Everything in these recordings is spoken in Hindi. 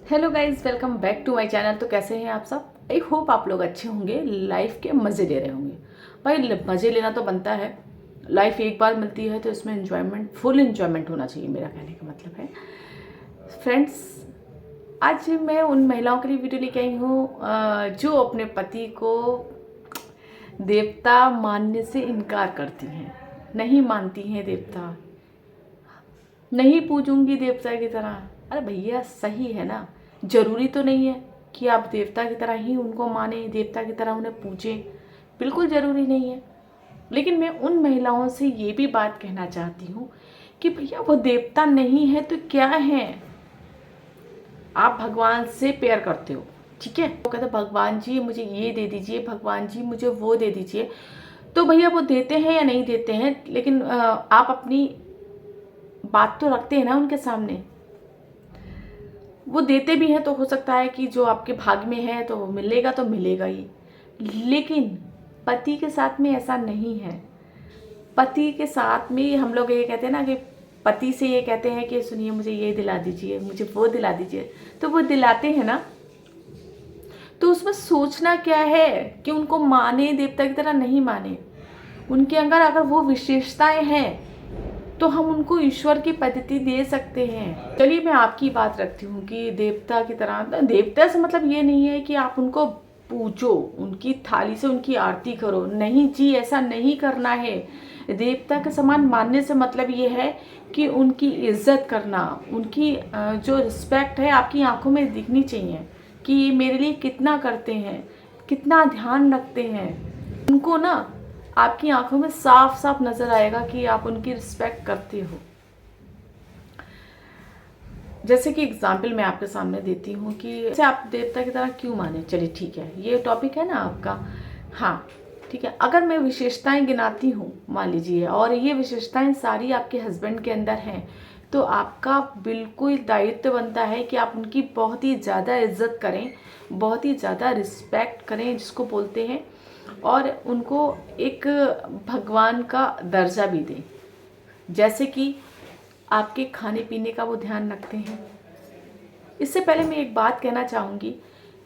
Hello guys, welcome back to my channel. तो कैसे हैं आप सब? आई होप आप लोग अच्छे होंगे, लाइफ के मज़े ले रहे होंगे। भाई मज़े लेना तो बनता है, लाइफ एक बार मिलती है तो इसमें एंजॉयमेंट, फुल एंजॉयमेंट होना चाहिए, मेरा कहने का मतलब है। फ्रेंड्स, आज मैं उन महिलाओं के लिए वीडियो लेके आई हूँ जो अपने पति को देवता मानने से इनकार करती हैं, नहीं मानती हैं देवता, नहीं पूजूंगी देवता की तरह। अरे भैया सही है ना, जरूरी तो नहीं है कि आप देवता की तरह ही उनको माने, देवता की तरह उन्हें पूजें, बिल्कुल ज़रूरी नहीं है। लेकिन मैं उन महिलाओं से ये भी बात कहना चाहती हूँ कि भैया वो देवता नहीं है तो क्या है? आप भगवान से प्रेयर करते हो, ठीक है, वो कहते भगवान जी मुझे ये दे दीजिए, भगवान जी मुझे वो दे दीजिए। तो भैया वो देते हैं या नहीं देते हैं, लेकिन आप अपनी बात तो रखते हैं ना उनके सामने। वो देते भी हैं तो हो सकता है कि जो आपके भाग में है तो मिलेगा तो मिलेगा ही, लेकिन पति के साथ में ऐसा नहीं है। पति के साथ में हम लोग ये कहते हैं ना कि पति से ये कहते हैं कि सुनिए मुझे ये दिला दीजिए, मुझे वो दिला दीजिए, तो वो दिलाते हैं ना। तो उसमें सोचना क्या है कि उनको माने देवता की तरह नहीं माने, उनके अंदर अगर वो विशेषताएं हैं तो हम उनको ईश्वर की पद्धति दे सकते हैं। चलिए मैं आपकी बात रखती हूँ कि देवता की तरह, देवता से मतलब ये नहीं है कि आप उनको पूजो, उनकी थाली से उनकी आरती करो, नहीं जी, ऐसा नहीं करना है। देवता के समान मानने से मतलब ये है कि उनकी इज्जत करना, उनकी जो रिस्पेक्ट है आपकी आंखों में दिखनी चाहिए कि ये मेरे लिए कितना करते हैं, कितना ध्यान रखते हैं। उनको ना आपकी आंखों में साफ साफ नजर आएगा कि आप उनकी रिस्पेक्ट करते हो। जैसे कि एग्जाम्पल मैं आपके सामने देती हूँ कि जैसे आप देवता की तरह क्यों माने। चलिए ठीक है, ये टॉपिक है ना आपका। हाँ ठीक है, अगर मैं विशेषताएं गिनाती हूँ मान लीजिए, और ये विशेषताएं सारी आपके हस्बैंड के अंदर हैं, तो आपका बिल्कुल दायित्व बनता है कि आप उनकी बहुत ही ज़्यादा इज्जत करें, बहुत ही ज़्यादा रिस्पेक्ट करें जिसको बोलते हैं, और उनको एक भगवान का दर्जा भी दें। जैसे कि आपके खाने पीने का वो ध्यान रखते हैं। इससे पहले मैं एक बात कहना चाहूँगी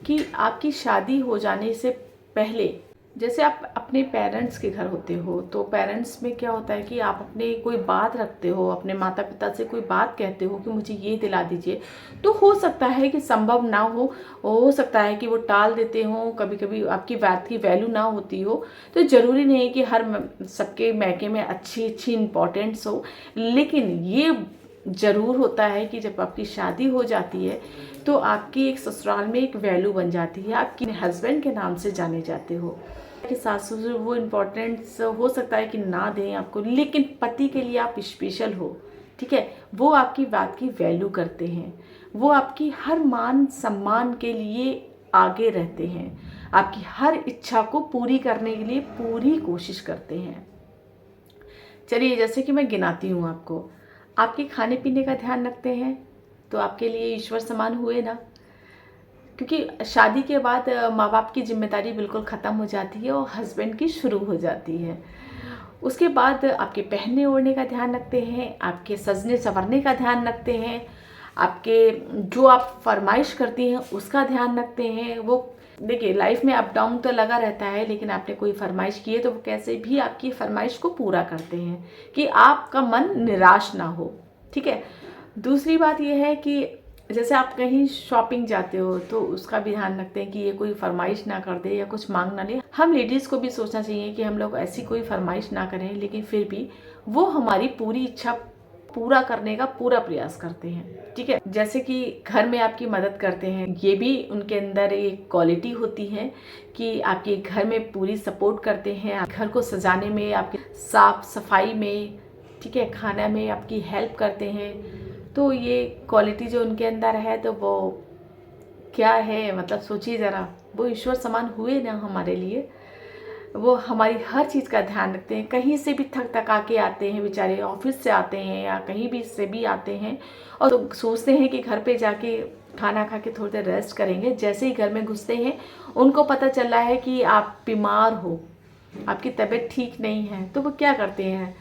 कि आपकी शादी हो जाने से पहले, जैसे आप अपने पेरेंट्स के घर होते हो तो पेरेंट्स में क्या होता है कि आप अपने कोई बात रखते हो, अपने माता पिता से कोई बात कहते हो कि मुझे ये दिला दीजिए, तो हो सकता है कि संभव ना हो सकता है कि वो टाल देते हो, कभी कभी आपकी बात की वैल्यू ना होती हो। तो ज़रूरी नहीं है कि हर सबके मैके में अच्छी अच्छी इम्पोर्टेंस हो, लेकिन ये ज़रूर होता है कि जब आपकी शादी हो जाती है तो आपकी एक ससुराल में एक वैल्यू बन जाती है, आपके हस्बैंड के नाम से जाने जाते हो। कि सास ससुर वो इम्पोर्टेंस हो सकता है कि ना दें आपको, लेकिन पति के लिए आप स्पेशल हो, ठीक है। वो आपकी बात की वैल्यू करते हैं, वो आपकी हर मान सम्मान के लिए आगे रहते हैं, आपकी हर इच्छा को पूरी करने के लिए पूरी कोशिश करते हैं। चलिए जैसे कि मैं गिनाती हूँ आपको, आपके खाने पीने का ध्यान रखते हैं तो आपके लिए ईश्वर समान हुए ना, क्योंकि शादी के बाद माँ बाप की जिम्मेदारी बिल्कुल ख़त्म हो जाती है और हस्बैंड की शुरू हो जाती है। उसके बाद आपके पहनने ओढ़ने का ध्यान रखते हैं, आपके सजने संवरने का ध्यान रखते हैं, आपके जो आप फरमाइश करती हैं उसका ध्यान रखते हैं। वो देखिए लाइफ में अप डाउन तो लगा रहता है, लेकिन आपने कोई फरमाइश की है तो वो कैसे भी आपकी फरमाइश को पूरा करते हैं कि आपका मन निराश ना हो, ठीक है। दूसरी बात यह है कि जैसे आप कहीं शॉपिंग जाते हो तो उसका भी ध्यान रखते हैं कि ये कोई फरमाइश ना कर दे या कुछ मांग ना ले। हम लेडीज़ को भी सोचना चाहिए कि हम लोग ऐसी कोई फरमाइश ना करें, लेकिन फिर भी वो हमारी पूरी इच्छा पूरा करने का पूरा प्रयास करते हैं, ठीक है। जैसे कि घर में आपकी मदद करते हैं, ये भी उनके अंदर एक क्वालिटी होती है कि आपके घर में पूरी सपोर्ट करते हैं, घर को सजाने में, आपके साफ सफाई में, ठीक है, खाना में आपकी हेल्प करते हैं। तो ये क्वालिटी जो उनके अंदर है तो वो क्या है, मतलब सोचिए ज़रा, वो ईश्वर समान हुए ना हमारे लिए। वो हमारी हर चीज़ का ध्यान रखते हैं, कहीं से भी थक थका के आते हैं बेचारे, ऑफिस से आते हैं या कहीं भी से भी आते हैं, और तो सोचते हैं कि घर पे जाके खाना खा के थोड़ी देर रेस्ट करेंगे। जैसे ही घर में घुसते हैं उनको पता चल रहा है कि आप बीमार हो, आपकी तबीयत ठीक नहीं है, तो वो क्या करते हैं,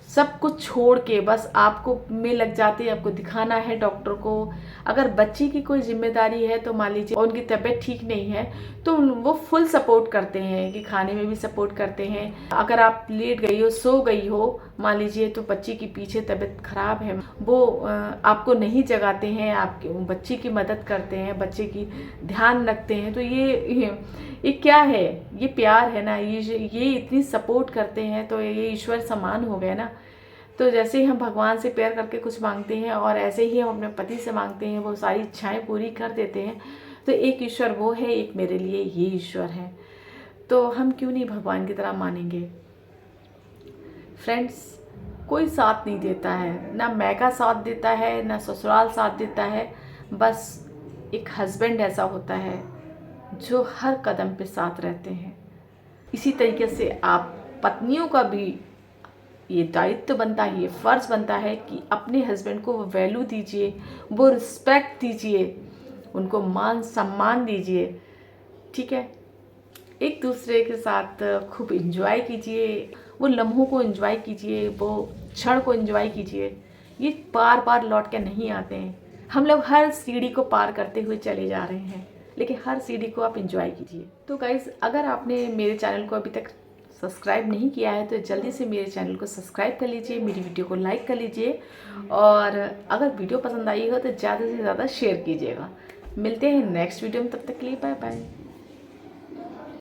सब कुछ छोड़ के बस आपको में लग जाते हैं, आपको दिखाना है डॉक्टर को। अगर बच्चे की कोई जिम्मेदारी है तो मान लीजिए उनकी तबीयत ठीक नहीं है तो वो फुल सपोर्ट करते हैं, कि खाने में भी सपोर्ट करते हैं। अगर आप लेट गई हो, सो गई हो मान लीजिए, तो बच्चे की पीछे तबीयत खराब है, वो आपको नहीं जगाते हैं, आपके बच्चे की मदद करते हैं, बच्चे की ध्यान रखते हैं। तो ये क्या है? ये प्यार है ना, ये इतनी सपोर्ट करते हैं, तो ये ईश्वर समान हो गए ना। तो जैसे ही हम भगवान से प्यार करके कुछ मांगते हैं और ऐसे ही हम अपने पति से मांगते हैं, वो सारी इच्छाएं पूरी कर देते हैं। तो एक ईश्वर वो है, एक मेरे लिए ये ईश्वर है। तो हम क्यों नहीं भगवान की तरह मानेंगे? फ्रेंड्स, कोई साथ नहीं देता है, ना मैका साथ देता है, ना ससुराल साथ देता है। बस एक हस्बैंड ऐसा होता है जो हर कदम पे साथ रहते हैं। इसी तरीके से आप पत्नियों का भी ये दायित्व बनता है, ये फ़र्ज़ बनता है कि अपने हस्बैंड को वो वैल्यू दीजिए, वो रिस्पेक्ट दीजिए, उनको मान सम्मान दीजिए। ठीक है? एक दूसरे के साथ खूब एंजॉय कीजिए, वो लम्हों को एंजॉय कीजिए, वो क्षण को एंजॉय कीजिए। ये बार बार लौट के नहीं आते हैं। हम लोग हर सीढ़ी को पार करते हुए चले जा रहे हैं, लेकिन हर सीढ़ी को आप एंजॉय कीजिए। तो गाइस, अगर आपने मेरे चैनल को अभी तक सब्सक्राइब नहीं किया है तो जल्दी से मेरे चैनल को सब्सक्राइब कर लीजिए, मेरी वीडियो को लाइक कर लीजिए, और अगर वीडियो पसंद आई हो तो ज़्यादा से ज़्यादा शेयर कीजिएगा। मिलते हैं नेक्स्ट वीडियो में, तब तक के लिए बाय बाय।